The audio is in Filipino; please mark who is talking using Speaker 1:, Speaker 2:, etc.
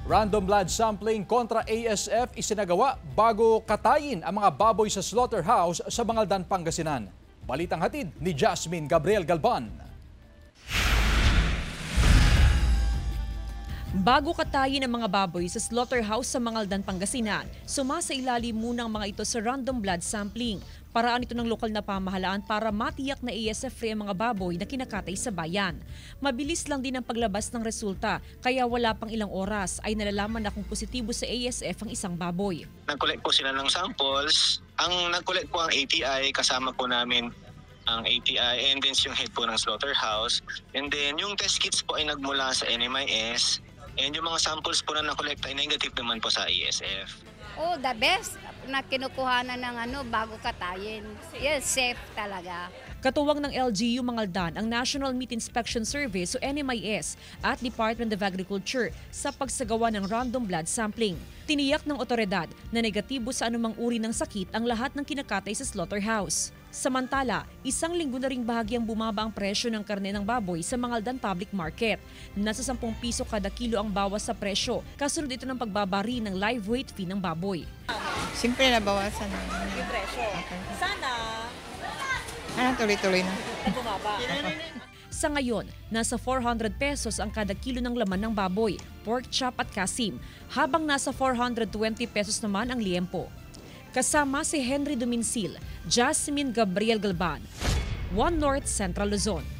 Speaker 1: Random blood sampling kontra ASF isinagawa bago katayin ang mga baboy sa slaughterhouse sa Bangaldan, Pangasinan. Balitang hatid ni Jasmine Gabriel Galban.
Speaker 2: Bago katayin ang mga baboy sa slaughterhouse sa Bangaldan, Pangasinan, sumasailalim muna ang mga ito sa random blood sampling. Paraan ito ng lokal na pamahalaan para matiyak na ASF-free ang mga baboy na kinakatay sa bayan. Mabilis lang din ang paglabas ng resulta, kaya wala pang ilang oras ay nalalaman na kung positibo sa ASF ang isang baboy.
Speaker 3: Nag-collect po sila ng samples. Ang nag-collect po ang ATI, kasama po namin ang ATI and then yung head po ng slaughterhouse. And then yung test kits po ay nagmula sa NMIS. And yung mga samples po na na-collect ay negative naman po sa ASF.
Speaker 4: Oh, the best na kinukuhanan ng bago katayin. Yes, safe talaga.
Speaker 2: Katuwang ng LGU Bangaldan ang National Meat Inspection Service o NMIS at Department of Agriculture sa pagsagawa ng random blood sampling. Tiniyak ng otoridad na negatibo sa anumang uri ng sakit ang lahat ng kinakatay sa slaughterhouse. Samantala, isang linggo na ring bahagyang bumaba ang presyo ng karne ng baboy sa Bangaldan Public Market. Nasa 10 piso kada kilo ang bawas sa presyo, kasunod ito ng pagbabari ng live weight fee ng baboy.
Speaker 5: Siyempre nabawasan na.
Speaker 2: Yung presyo?
Speaker 5: Okay.
Speaker 2: Sana
Speaker 5: Tuloy-tuloy na.
Speaker 2: bumaba. Sa ngayon, nasa 400 pesos ang kada kilo ng laman ng baboy, pork chop at kasim, habang nasa 420 pesos naman ang liempo. Kasama si Henry Dominsil, Jasmine Gabriel Galban, One North Central Luzon.